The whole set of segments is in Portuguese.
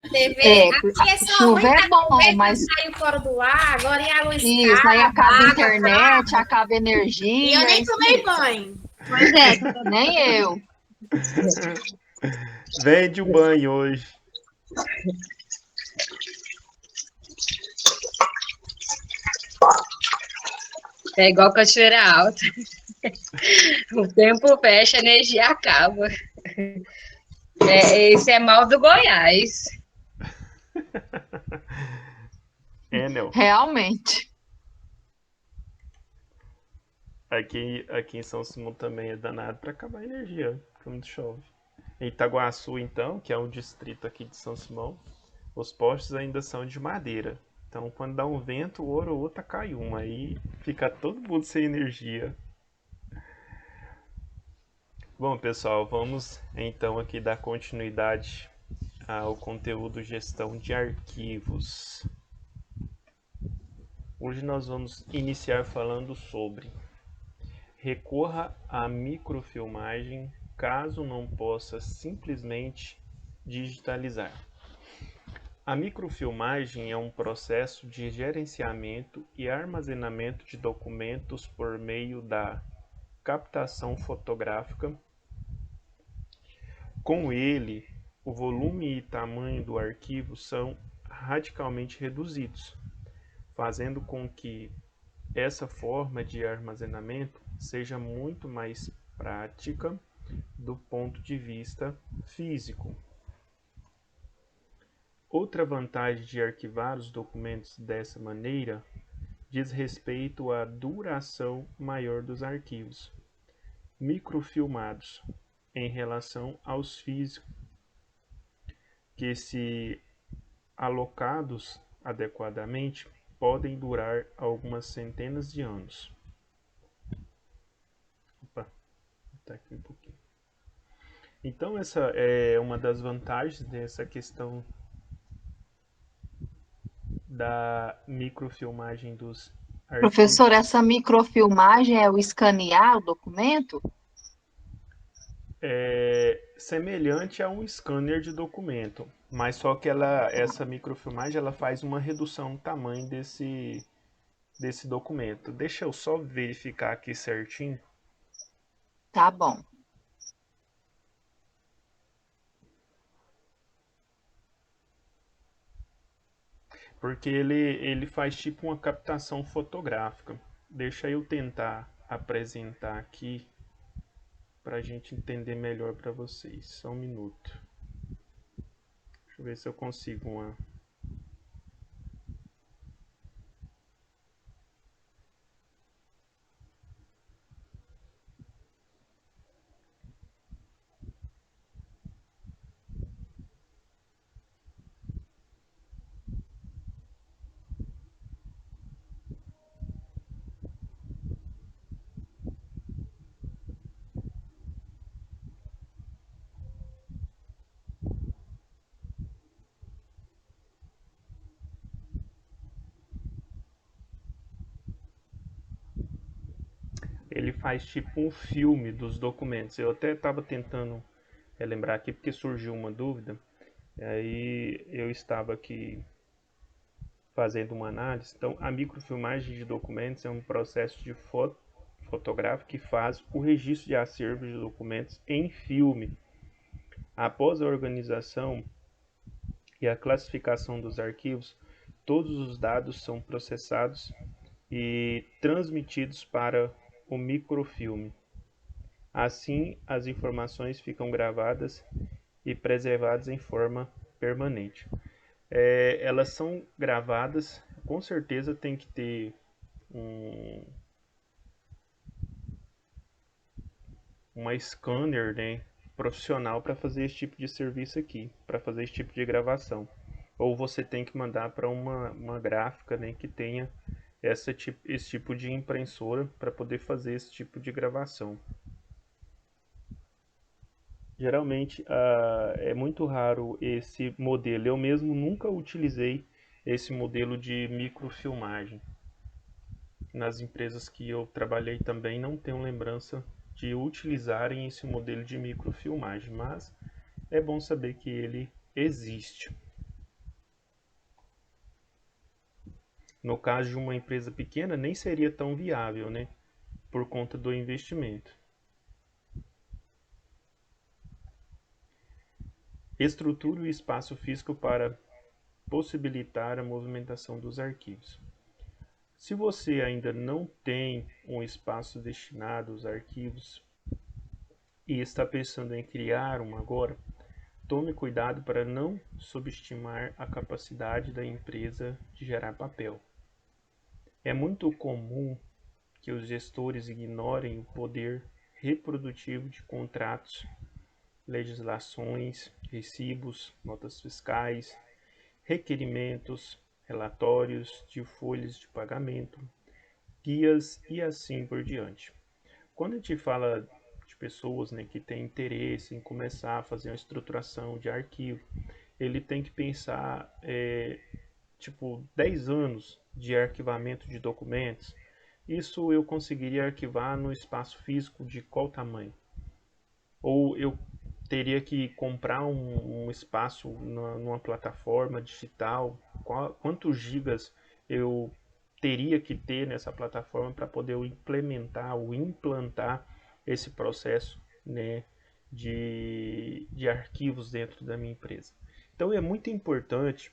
TV, É, aqui é só ruim chuva que é a bom, TV não mas saiu fora do ar, agora a luz isso, aí acaba, acaba a a água internet, acaba. acaba a E eu energia, é nem isso tomei mesmo. banho. Pois é, nem eu. Vende o banho hoje. É igual Cachoeira Alta. O tempo fecha, a energia acaba. Esse é mal do Goiás. Enel. Realmente. Aqui em São Simão também é danado para acabar a energia quando chove. Em Itaguaçu, então, que é um distrito aqui de São Simão, os postes ainda são de madeira. Então, quando dá um vento, hora ou outra cai um. Aí fica todo mundo sem energia. Bom, pessoal, vamos então aqui dar continuidade ao conteúdo gestão de arquivos. Hoje nós vamos iniciar falando sobre recorra à microfilmagem caso não possa simplesmente digitalizar. A microfilmagem é um processo de gerenciamento e armazenamento de documentos por meio da captação fotográfica. Com ele, o volume e tamanho do arquivo são radicalmente reduzidos, fazendo com que essa forma de armazenamento seja muito mais prática do ponto de vista físico. Outra vantagem de arquivar os documentos dessa maneira diz respeito à duração maior dos arquivos microfilmados em relação aos físicos, que, se alocados adequadamente, podem durar algumas centenas de anos. Opa, tá aqui um pouquinho. Então, essa é uma das vantagens dessa questão da microfilmagem dos Professor, arquivos. essa microfilmagem é o escanear o documento? É semelhante a um scanner de documento, mas só que essa microfilmagem ela faz uma redução do tamanho desse documento. Deixa eu só verificar aqui certinho. Tá bom. Porque ele faz tipo uma captação fotográfica. Deixa eu tentar apresentar aqui para a gente entender melhor para vocês. Só um minuto. Deixa eu ver se eu consigo uma. Ele faz tipo um filme dos documentos. Eu até estava tentando relembrar aqui porque surgiu uma dúvida. Aí eu estava aqui fazendo uma análise. Então, a microfilmagem de documentos é um processo de fotográfico que faz o registro de acervos de documentos em filme. Após a organização e a classificação dos arquivos, todos os dados são processados e transmitidos para o microfilme. Assim, as informações ficam gravadas e preservadas em forma permanente. Elas são gravadas, com certeza tem que ter um, uma scanner, né, profissional para fazer esse tipo de serviço aqui, para fazer esse tipo de gravação. Ou você tem que mandar para uma gráfica, né, que tenha esse tipo de impressora para poder fazer esse tipo de gravação. Geralmente é muito raro esse modelo. Eu mesmo nunca utilizei esse modelo de microfilmagem. Nas empresas que eu trabalhei também não tenho lembrança de utilizarem esse modelo de microfilmagem, mas é bom saber que ele existe. No caso de uma empresa pequena, nem seria tão viável, né? Por conta do investimento. Estrutura o espaço físico para possibilitar a movimentação dos arquivos. Se você ainda não tem um espaço destinado aos arquivos e está pensando em criar um agora, tome cuidado para não subestimar a capacidade da empresa de gerar papel. É muito comum que os gestores ignorem o poder reprodutivo de contratos, legislações, recibos, notas fiscais, requerimentos, relatórios de folhas de pagamento, guias e assim por diante. Quando a gente fala de pessoas, né, que têm interesse em começar a fazer uma estruturação de arquivo, ele tem que pensar, tipo, 10 anos de arquivamento de documentos. Isso eu conseguiria arquivar no espaço físico de qual tamanho? Ou eu teria que comprar um espaço numa plataforma digital? Quantos gigas eu teria que ter nessa plataforma para poder implementar ou implantar esse processo, né, de arquivos dentro da minha empresa? Então é muito importante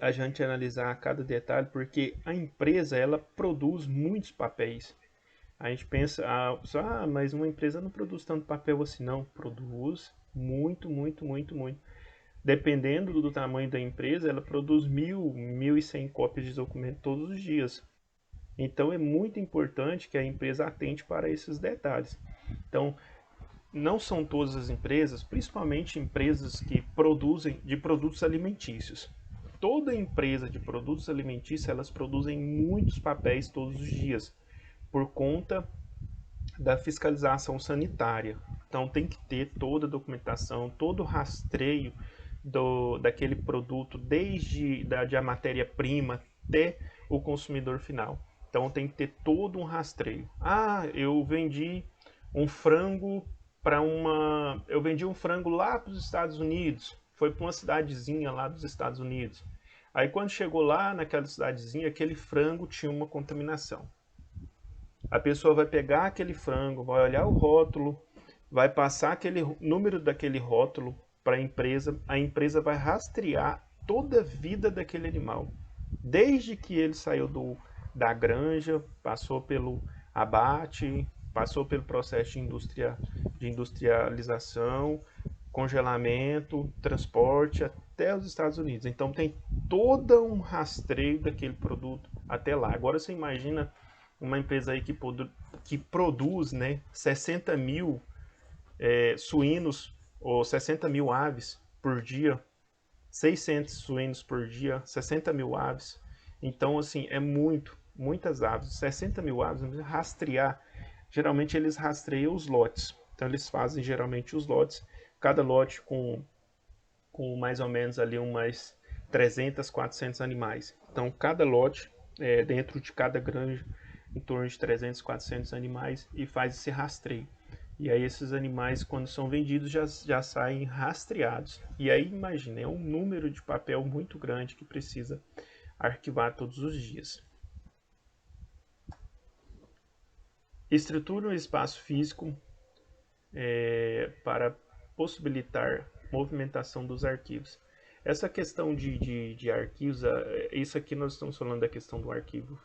a gente analisar cada detalhe, porque a empresa ela produz muitos papéis. A gente pensa, mas uma empresa não produz tanto papel assim, não. Produz muito, muito, muito, muito. Dependendo do tamanho da empresa, ela produz 1.100 cópias de documento todos os dias. Então é muito importante que a empresa atente para esses detalhes. Então, não são todas as empresas, principalmente empresas que produzem de produtos alimentícios. Toda empresa de produtos alimentícios, elas produzem muitos papéis todos os dias, por conta da fiscalização sanitária. Então tem que ter toda a documentação, todo o rastreio daquele produto, desde a matéria-prima até o consumidor final. Então tem que ter todo um rastreio. Eu vendi um frango eu vendi um frango lá para os Estados Unidos, foi para uma cidadezinha lá dos Estados Unidos. Aí quando chegou lá naquela cidadezinha, aquele frango tinha uma contaminação. A pessoa vai pegar aquele frango, vai olhar o rótulo, vai passar aquele número daquele rótulo para a empresa vai rastrear toda a vida daquele animal, desde que ele saiu da granja, passou pelo abate, passou pelo processo de industrialização, congelamento, transporte até os Estados Unidos. Então tem todo um rastreio daquele produto até lá. Agora você imagina uma empresa aí que produz, né, 60 mil suínos ou 60 mil aves por dia, 600 suínos por dia, 60 mil aves. Então, assim, é muitas aves. 60 mil aves, rastrear. Geralmente eles rastreiam os lotes. Então eles fazem geralmente os lotes, cada lote com mais ou menos ali umas 300, 400 animais. Então cada lote, dentro de cada granja, em torno de 300, 400 animais, e faz esse rastreio. E aí esses animais, quando são vendidos, já saem rastreados. E aí, imagina, é um número de papel muito grande que precisa arquivar todos os dias. Estrutura um espaço físico para possibilitar movimentação dos arquivos. Essa questão de arquivos, isso aqui nós estamos falando da questão do arquivos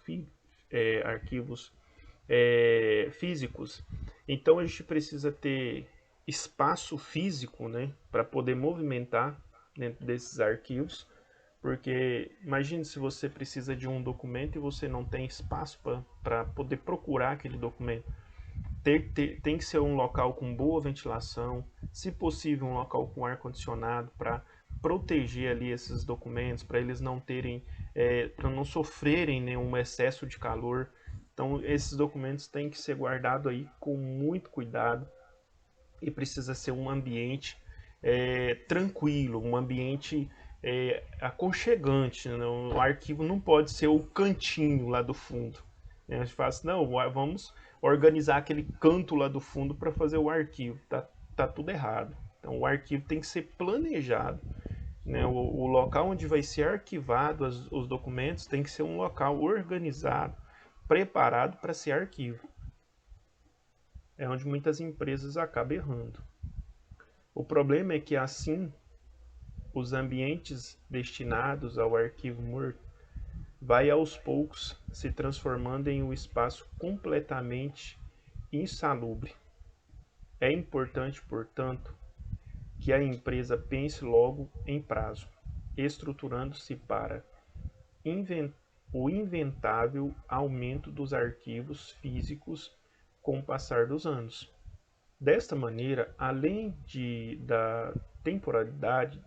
físicos. Então a gente precisa ter espaço físico, né, para poder movimentar dentro desses arquivos, porque imagine se você precisa de um documento e você não tem espaço para poder procurar aquele documento. Tem que ser um local com boa ventilação, se possível um local com ar condicionado para proteger ali esses documentos, para eles não terem, para não sofrerem nenhum excesso de calor. Então esses documentos têm que ser guardados aí com muito cuidado e precisa ser um ambiente tranquilo, um ambiente aconchegante, né? O arquivo não pode ser o cantinho lá do fundo. A gente fala assim, não, vamos organizar aquele canto lá do fundo para fazer o arquivo. Tá tudo errado. Então o arquivo tem que ser planejado. né, o local onde vai ser arquivado os documentos tem que ser um local organizado, preparado para ser arquivo. É onde muitas empresas acabam errando. O problema é que assim os ambientes destinados ao arquivo morto vai aos poucos se transformando em um espaço completamente insalubre. É importante, portanto, que a empresa pense logo em prazo, estruturando-se para o inventável aumento dos arquivos físicos com o passar dos anos. Desta maneira, além da temporalidade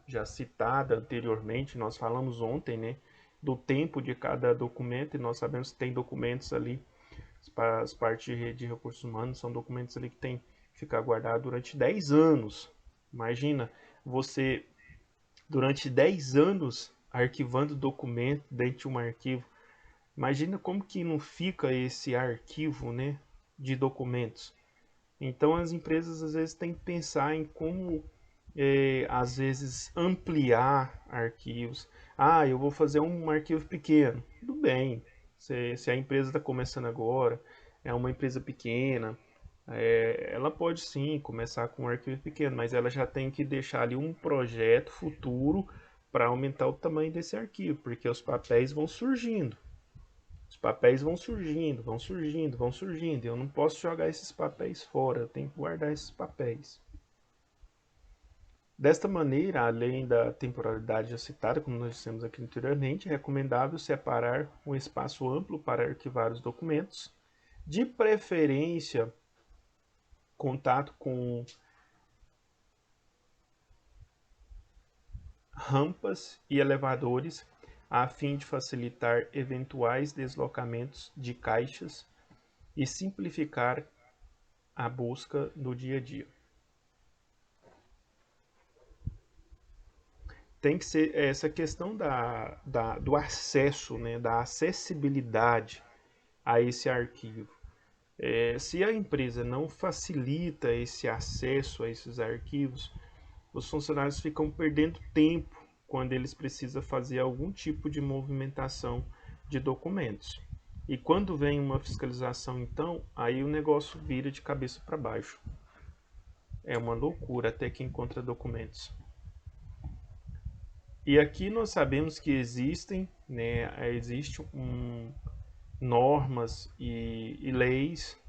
já citada anteriormente, nós falamos ontem, né, do tempo de cada documento, e nós sabemos que tem documentos ali, as partes de recursos humanos, são documentos ali que tem que ficar guardado durante 10 anos. Imagina você, durante 10 anos, arquivando documento dentro de um arquivo. Imagina como que não fica esse arquivo, né, de documentos. Então as empresas às vezes têm que pensar em como às vezes ampliar arquivos. Ah, eu vou fazer um arquivo pequeno. Tudo bem. Se a empresa está começando agora, é uma empresa pequena, ela pode sim começar com um arquivo pequeno, mas ela já tem que deixar ali um projeto futuro para aumentar o tamanho desse arquivo, porque os papéis vão surgindo. Os papéis vão surgindo, vão surgindo, vão surgindo. Eu não posso jogar esses papéis fora, eu tenho que guardar esses papéis. Desta maneira, além da temporalidade já citada, como nós dissemos aqui anteriormente, é recomendável separar um espaço amplo para arquivar os documentos, de preferência contato com rampas e elevadores, a fim de facilitar eventuais deslocamentos de caixas e simplificar a busca do dia a dia. Tem que ser essa questão do acesso, né, da acessibilidade a esse arquivo. Se a empresa não facilita esse acesso a esses arquivos, os funcionários ficam perdendo tempo quando eles precisam fazer algum tipo de movimentação de documentos. E quando vem uma fiscalização, então, aí o negócio vira de cabeça para baixo. É uma loucura até que encontra documentos. E aqui nós sabemos que existem, né, normas e leis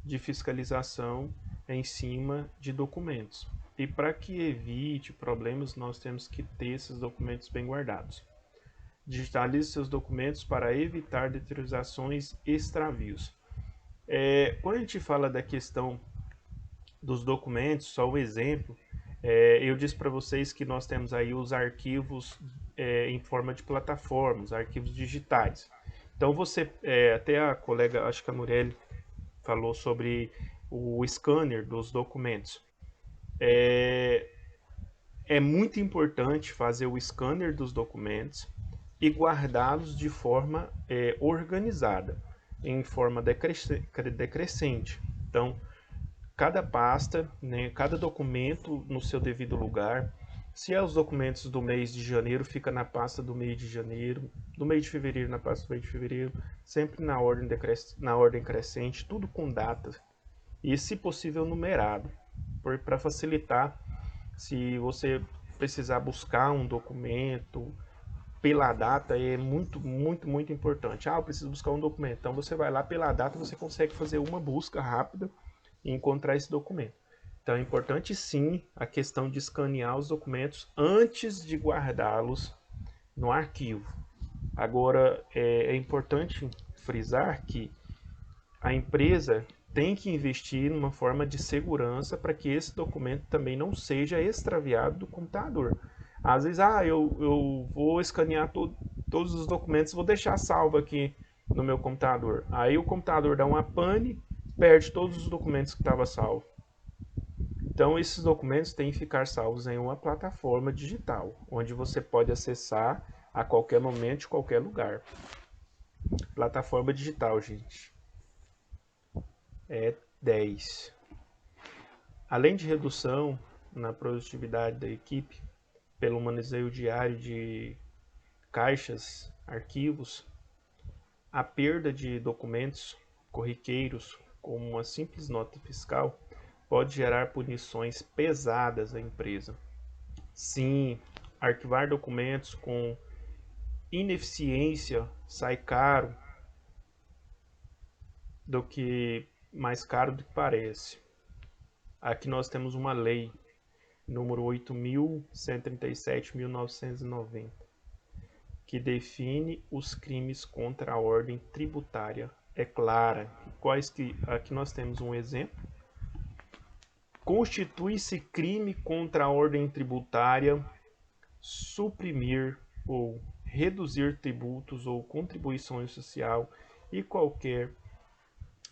de fiscalização em cima de documentos. E para que evite problemas, nós temos que ter esses documentos bem guardados. Digitalize seus documentos para evitar deteriorações e extravios. Quando a gente fala da questão dos documentos, só o exemplo, eu disse para vocês que nós temos aí os arquivos em forma de plataformas, arquivos digitais. Então você, até a colega, acho que a Murelli, falou sobre o scanner dos documentos. É muito importante fazer o scanner dos documentos e guardá-los de forma organizada, em forma decrescente. Então, cada pasta, né, cada documento no seu devido lugar. Se é os documentos do mês de janeiro, fica na pasta do mês de janeiro, do mês de fevereiro na pasta do mês de fevereiro, sempre na ordem crescente, tudo com data e, se possível, numerado, para facilitar se você precisar buscar um documento pela data. É muito, muito, muito importante. Eu preciso buscar um documento. Então você vai lá pela data, você consegue fazer uma busca rápida e encontrar esse documento. Então é importante sim a questão de escanear os documentos antes de guardá-los no arquivo. Agora é importante frisar que a empresa tem que investir numa forma de segurança para que esse documento também não seja extraviado do computador. Às vezes, eu vou escanear todos os documentos, vou deixar salvo aqui no meu computador. Aí o computador dá uma pane, perde todos os documentos que estavam salvos. Então, esses documentos têm que ficar salvos em uma plataforma digital, onde você pode acessar a qualquer momento, de qualquer lugar. Plataforma digital, gente. 10. Além de redução na produtividade da equipe, pelo manuseio diário de caixas, arquivos, a perda de documentos corriqueiros, como uma simples nota fiscal, pode gerar punições pesadas à empresa. Sim, arquivar documentos com ineficiência sai caro do que mais caro do que parece. Aqui nós temos uma lei, número 8.137/1990, que define os crimes contra a ordem tributária. É clara. Quais que aqui nós temos um exemplo. Constitui-se crime contra a ordem tributária suprimir ou reduzir tributos ou contribuições social e qualquer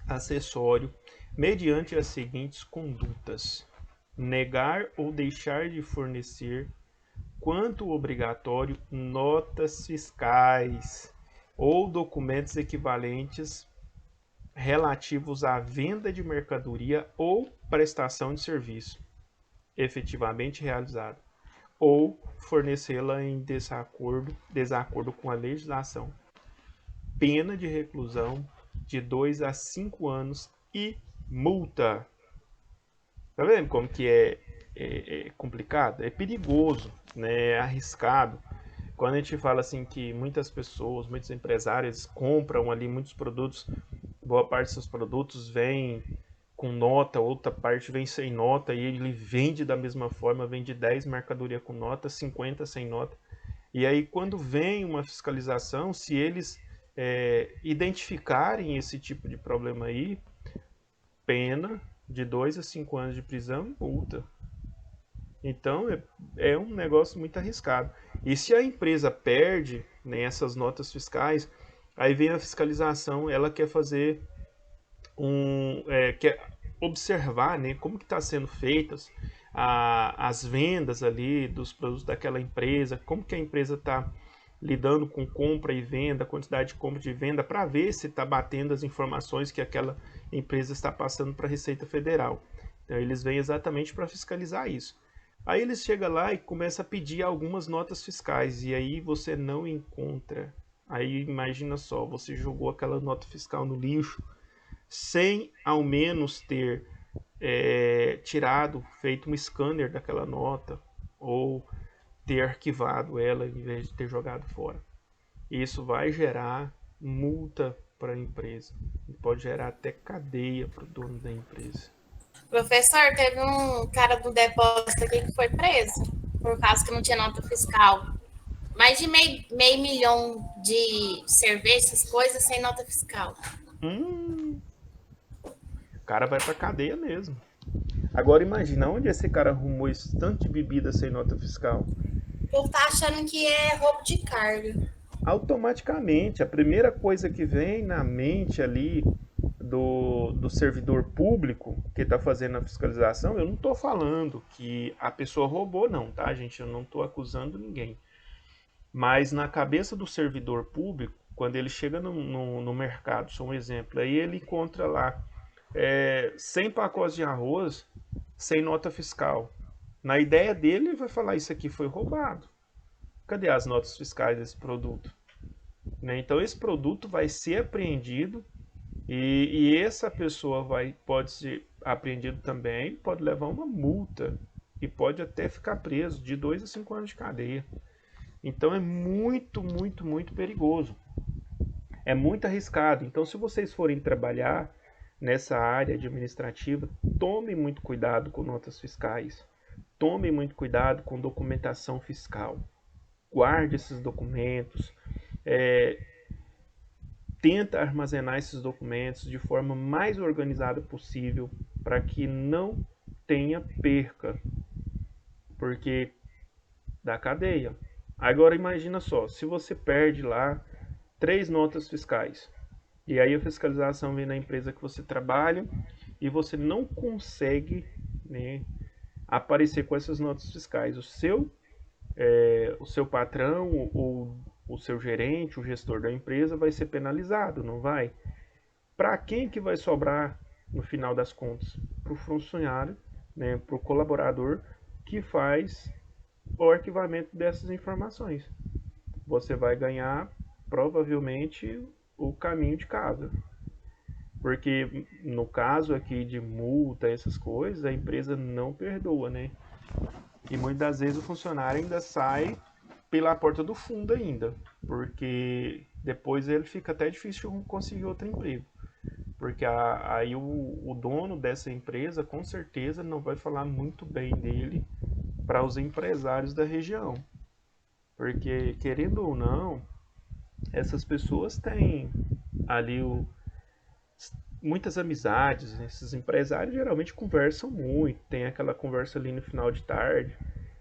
acessório mediante as seguintes condutas: negar ou deixar de fornecer quanto obrigatório notas fiscais ou documentos equivalentes relativos à venda de mercadoria ou prestação de serviço efetivamente realizado, ou fornecê-la em desacordo com a legislação. Pena de reclusão de 2 a 5 anos e multa. Tá vendo como que é complicado? É perigoso, né? É arriscado. Quando a gente fala assim que muitas pessoas, muitos empresários compram ali muitos produtos, boa parte dos seus produtos vem com nota, outra parte vem sem nota, e ele vende da mesma forma, vende 10 mercadoria com nota, 50 sem nota. E aí quando vem uma fiscalização, se eles identificarem esse tipo de problema aí, pena de 2 a 5 anos de prisão e multa. Então é um negócio muito arriscado. E se a empresa perde, né, essas notas fiscais, aí vem a fiscalização, ela quer fazer quer observar, né, como que está sendo feitas as vendas ali dos produtos daquela empresa, como que a empresa está lidando com compra e venda, quantidade de compra e de venda, para ver se está batendo as informações que aquela empresa está passando para a Receita Federal. Então eles vêm exatamente para fiscalizar isso. Aí eles chegam lá e começam a pedir algumas notas fiscais, e aí você não encontra. Aí imagina só, você jogou aquela nota fiscal no lixo, sem ao menos ter feito um scanner daquela nota, ou ter arquivado ela em vez de ter jogado fora. Isso vai gerar multa para a empresa, e pode gerar até cadeia para o dono da empresa. Professor, teve um cara do depósito aqui que foi preso por causa que não tinha nota fiscal. Mais de meio milhão de cervejas, coisas sem nota fiscal. O cara vai pra cadeia mesmo. Agora imagina onde esse cara arrumou esse tanto de bebida sem nota fiscal. Eu tá achando que é roubo de carga. Automaticamente, a primeira coisa que vem na mente ali do servidor público que está fazendo a fiscalização, eu não estou falando que a pessoa roubou não, tá, gente? Eu não estou acusando ninguém. Mas na cabeça do servidor público, quando ele chega no mercado, só um exemplo, aí ele encontra lá 100 pacotes de arroz sem nota fiscal. Na ideia dele, ele vai falar, isso aqui foi roubado. Cadê as notas fiscais desse produto? Né? Então esse produto vai ser apreendido e essa pessoa pode ser apreendido também, pode levar uma multa e pode até ficar preso de 2 a 5 anos de cadeia. Então é muito, muito, muito perigoso. É muito arriscado. Então se vocês forem trabalhar nessa área administrativa, tome muito cuidado com notas fiscais. Tome muito cuidado com documentação fiscal. Guarde esses documentos. Tenta armazenar esses documentos de forma mais organizada possível para que não tenha perca. Porque dá cadeia. Agora imagina só, se você perde lá 3 notas fiscais, e aí a fiscalização vem na empresa que você trabalha e você não consegue, né, aparecer com essas notas fiscais. O seu patrão ou o seu gerente, o gestor da empresa vai ser penalizado, não vai? Para quem que vai sobrar no final das contas? Para o funcionário, né, para o colaborador que faz o arquivamento dessas informações. Você vai ganhar provavelmente o caminho de casa. Porque no caso aqui de multa, essas coisas, a empresa não perdoa, né? E muitas das vezes o funcionário ainda sai pela porta do fundo ainda, porque depois ele fica até difícil de conseguir outro emprego. Porque aí o dono dessa empresa com certeza não vai falar muito bem dele para os empresários da região. Porque, querendo ou não, essas pessoas têm ali muitas amizades, né? Esses empresários geralmente conversam muito, tem aquela conversa ali no final de tarde,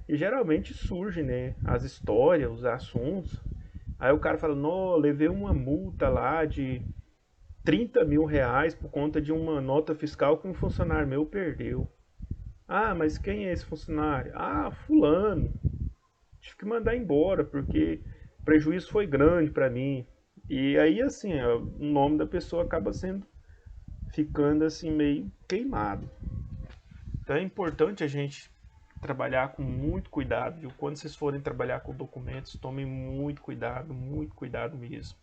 e geralmente surgem, né, as histórias, os assuntos. Aí o cara fala, não, levei uma multa lá de 30 mil reais por conta de uma nota fiscal que um funcionário meu perdeu. Ah, mas quem é esse funcionário? Ah, fulano. Tive que mandar embora porque o prejuízo foi grande para mim. E aí, assim, o nome da pessoa acaba sendo ficando assim meio queimado. Então é importante a gente trabalhar com muito cuidado, viu? Quando vocês forem trabalhar com documentos, tomem muito cuidado mesmo.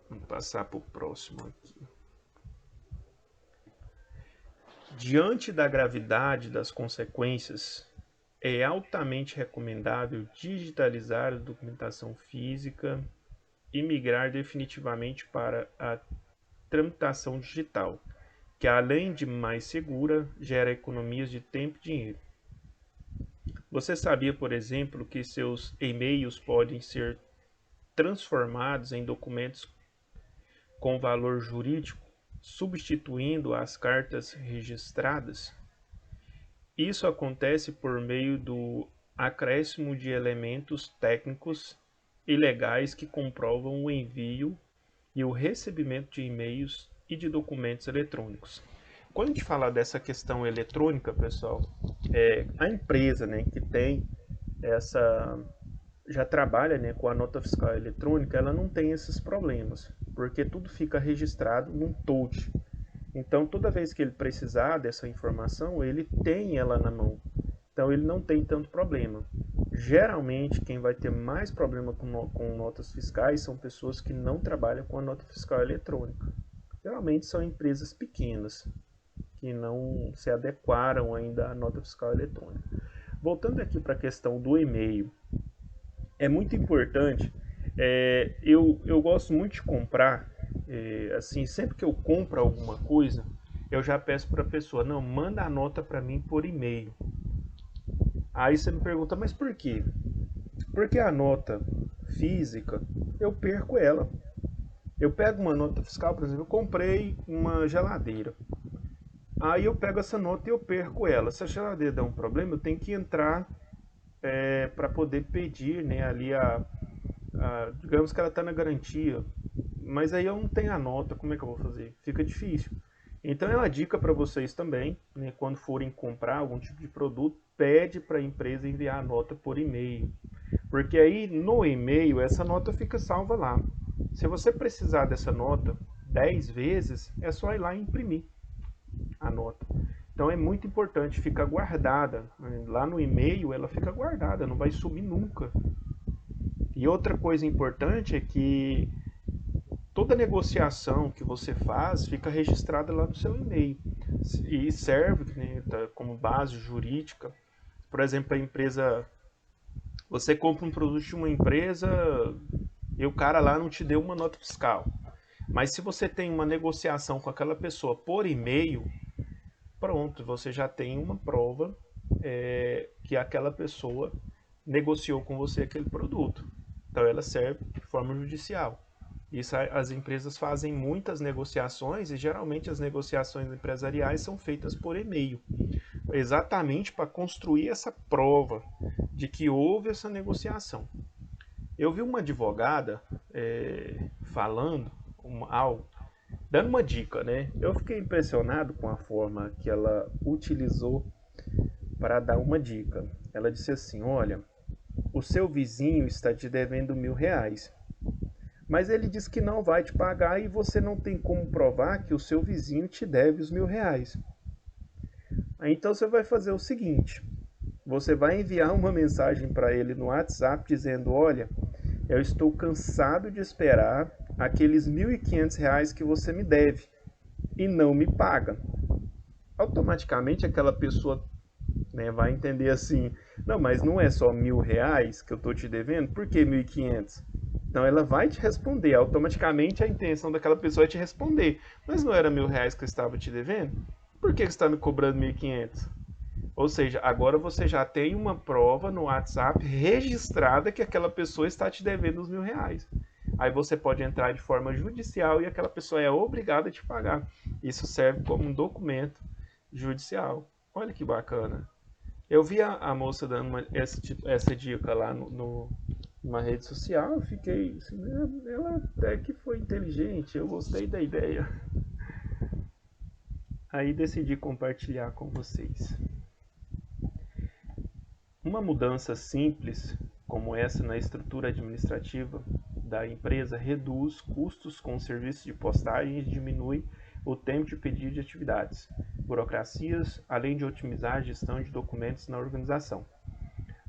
Vamos passar para o próximo aqui. Diante da gravidade das consequências, é altamente recomendável digitalizar a documentação física e migrar definitivamente para a tramitação digital, que além de mais segura, gera economias de tempo e dinheiro. Você sabia, por exemplo, que seus e-mails podem ser transformados em documentos com valor jurídico, substituindo as cartas registradas? Isso acontece por meio do acréscimo de elementos técnicos e legais que comprovam o envio e o recebimento de e-mails e de documentos eletrônicos. Quando a gente fala dessa questão eletrônica, pessoal, a empresa, né, que tem essa já trabalha, né, com a nota fiscal eletrônica, ela não tem esses problemas, porque tudo fica registrado num touch. Então, toda vez que ele precisar dessa informação, ele tem ela na mão. Então, ele não tem tanto problema. Geralmente, quem vai ter mais problema com notas fiscais são pessoas que não trabalham com a nota fiscal eletrônica. Geralmente são empresas pequenas, que não se adequaram ainda à nota fiscal eletrônica. Voltando aqui para a questão do e-mail, é muito importante, eu gosto muito de comprar, assim, sempre que eu compro alguma coisa, eu já peço para a pessoa, não, manda a nota para mim por e-mail. Aí você me pergunta, mas por quê? Porque a nota física, eu perco ela. Eu pego uma nota fiscal, por exemplo, eu comprei uma geladeira. Aí eu pego essa nota e eu perco ela. Se a geladeira der um problema, eu tenho que entrar para poder pedir, né, ali digamos que ela está na garantia, mas aí eu não tenho a nota, como é que eu vou fazer? Fica difícil. Então é uma dica para vocês também, né, quando forem comprar algum tipo de produto, pede para a empresa enviar a nota por e-mail, porque aí no e-mail essa nota fica salva lá. Se você precisar dessa nota 10 vezes, é só ir lá e imprimir a nota. Então é muito importante, ficar guardada. Lá no e-mail ela fica guardada, não vai sumir nunca. E outra coisa importante é que toda negociação que você faz fica registrada lá no seu e-mail. E serve, né, como base jurídica. Por exemplo, a empresa... Você compra um produto de uma empresa e o cara lá não te deu uma nota fiscal. Mas se você tem uma negociação com aquela pessoa por e-mail, pronto, você já tem uma prova que aquela pessoa negociou com você aquele produto. Então ela serve de forma judicial. Isso, as empresas fazem muitas negociações e geralmente as negociações empresariais são feitas por e-mail, exatamente para construir essa prova de que houve essa negociação. Eu vi uma advogada falando algo, dando uma dica, né? Eu fiquei impressionado com a forma que ela utilizou para dar uma dica. Ela disse assim, olha, o seu vizinho está te devendo R$1.000. Mas ele diz que não vai te pagar e você não tem como provar que o seu vizinho te deve os R$ 1.000. Então você vai fazer o seguinte, você vai enviar uma mensagem para ele no WhatsApp dizendo, olha, eu estou cansado de esperar aqueles R$ 1.500 que você me deve e não me paga. Automaticamente aquela pessoa, né, vai entender assim, não, mas não é só R$ 1.000 que eu estou te devendo, por que 1.500? Então ela vai te responder, automaticamente a intenção daquela pessoa é te responder, mas não era R$ 1.000 que eu estava te devendo? Por que você está me cobrando 1.500? Ou seja, agora você já tem uma prova no WhatsApp registrada que aquela pessoa está te devendo os R$ 1.000. Aí você pode entrar de forma judicial e aquela pessoa é obrigada a te pagar. Isso serve como um documento judicial. Olha que bacana. Eu vi a moça dando essa dica lá numa rede social, eu fiquei assim, ela até que foi inteligente, eu gostei da ideia. Aí decidi compartilhar com vocês. Uma mudança simples, como essa na estrutura administrativa da empresa, reduz custos com o serviço de postagem e diminui o tempo de pedido de atividades, burocracias, além de otimizar a gestão de documentos na organização.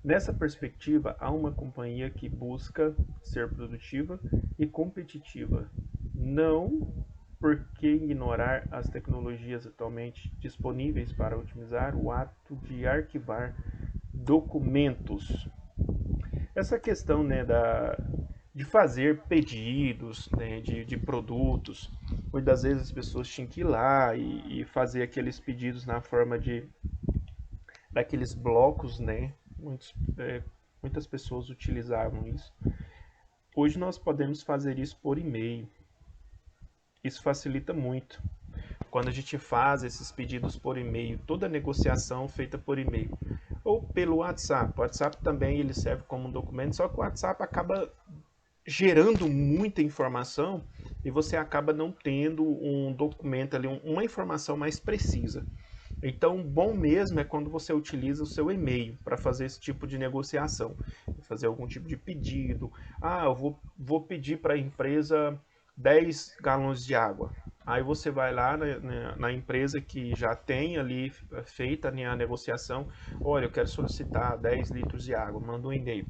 Nessa perspectiva, há uma companhia que busca ser produtiva e competitiva, não porque ignorar as tecnologias atualmente disponíveis para otimizar o ato de arquivar documentos. Essa questão, né, de fazer pedidos, né, de produtos, muitas vezes as pessoas tinham que ir lá e fazer aqueles pedidos na forma daqueles blocos, né? Muitas pessoas utilizavam isso. Hoje nós podemos fazer isso por e-mail. Isso facilita muito. Quando a gente faz esses pedidos por e-mail, toda negociação feita por e-mail ou pelo WhatsApp. O WhatsApp também ele serve como um documento, só que o WhatsApp acaba gerando muita informação e você acaba não tendo um documento ali, uma informação mais precisa. Então, bom mesmo é quando você utiliza o seu e-mail para fazer esse tipo de negociação, fazer algum tipo de pedido. Ah, eu vou pedir para a empresa 10 galões de água. Aí você vai lá na empresa que já tem ali feita a negociação. Olha, eu quero solicitar 10 litros de água. Manda um e-mail.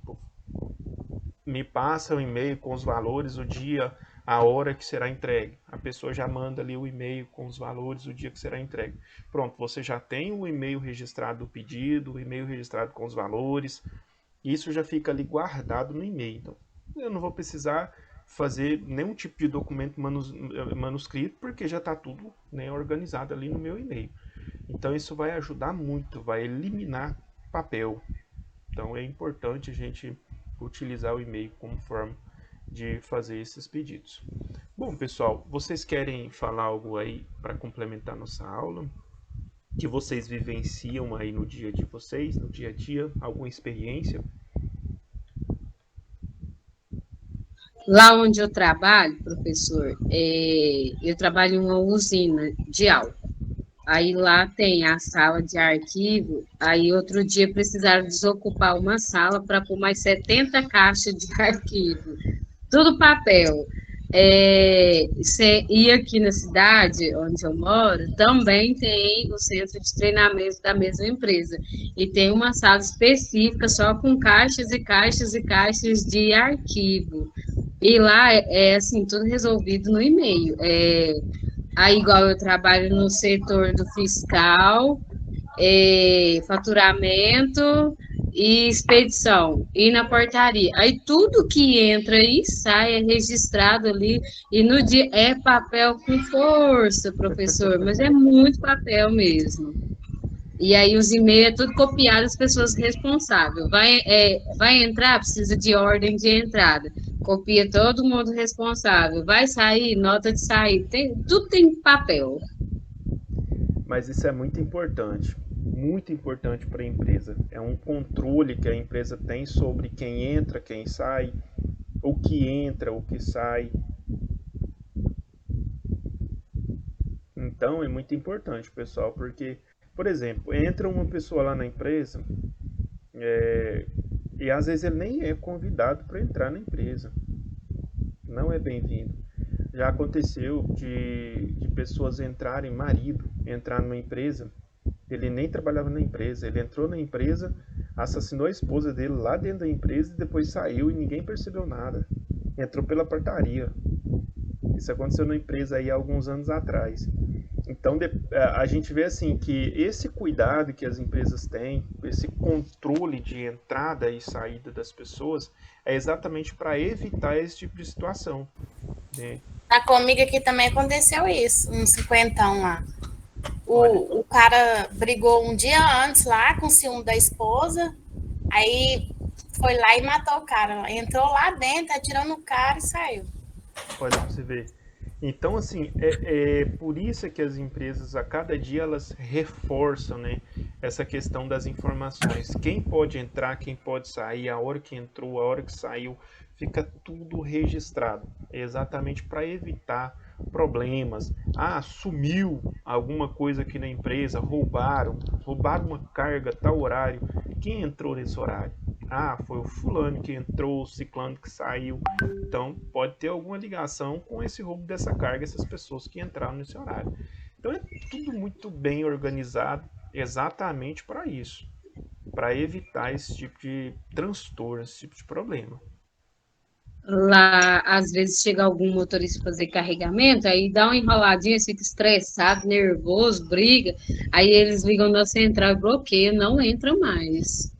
Me passa o e-mail com os valores, o dia, a hora que será entregue. A pessoa já manda ali o e-mail com os valores, o dia que será entregue. Pronto, você já tem o e-mail registrado do pedido, o e-mail registrado com os valores. Isso já fica ali guardado no e-mail. Então, eu não vou precisar fazer nenhum tipo de documento manuscrito, porque já está tudo, né, organizado ali no meu e-mail. Então isso vai ajudar muito, vai eliminar papel. Então é importante a gente utilizar o e-mail como forma de fazer esses pedidos. Bom, pessoal, vocês querem falar algo aí para complementar nossa aula? Que vocês vivenciam aí no dia de vocês, no dia a dia, alguma experiência? Lá onde eu trabalho, professor, eu trabalho em uma usina de álcool. Aí lá tem a sala de arquivo, aí outro dia precisaram desocupar uma sala para pôr mais 70 caixas de arquivo, tudo papel. E aqui na cidade onde eu moro, também tem o centro de treinamento da mesma empresa. E tem uma sala específica só com caixas e caixas e caixas de arquivo. E lá é assim, tudo resolvido no e-mail. Aí, igual eu trabalho no setor do fiscal, faturamento e expedição, e na portaria. Aí tudo que entra e sai é registrado ali, e no dia é papel com força, professor, mas é muito papel mesmo. E aí os e-mails é tudo copiado das pessoas responsáveis. Vai entrar, precisa de ordem de entrada. Copia todo mundo responsável. Vai sair, nota de sair. Tudo tem papel. Mas isso é muito importante para a empresa. É um controle que a empresa tem sobre quem entra, quem sai, o que entra, o que sai. Então é muito importante, pessoal, porque, por exemplo, entra uma pessoa lá na empresa e às vezes ele nem é convidado para entrar na empresa. não é bem-vindo. Já aconteceu de pessoas marido entrar numa empresa, ele nem trabalhava na empresa, ele entrou na empresa, assassinou a esposa dele lá dentro da empresa e depois saiu e ninguém percebeu nada. Entrou pela portaria. Isso aconteceu na empresa aí há alguns anos atrás. Então a gente vê assim que esse cuidado que as empresas têm, esse controle de entrada e saída das pessoas, é exatamente para evitar esse tipo de situação, né? Tá comigo aqui também aconteceu isso, uns 50 lá. O cara brigou um dia antes lá com o ciúme da esposa, aí foi lá e matou o cara. Entrou lá dentro, atirou no cara e saiu. Olha pra você ver. Então, assim, é por isso que as empresas, a cada dia, elas reforçam, né, essa questão das informações. Quem pode entrar, quem pode sair, a hora que entrou, a hora que saiu, fica tudo registrado. É exatamente para evitar problemas. Ah, sumiu alguma coisa aqui na empresa, roubaram uma carga, tal horário. Quem entrou nesse horário? Ah, foi o fulano que entrou, o ciclano que saiu. Então, pode ter alguma ligação com esse roubo dessa carga, essas pessoas que entraram nesse horário. Então, é tudo muito bem organizado exatamente para isso, para evitar esse tipo de transtorno, esse tipo de problema. Lá, às vezes, chega algum motorista fazer carregamento, aí dá uma enroladinha, fica estressado, nervoso, briga, aí eles ligam na central e bloqueiam, não entra mais.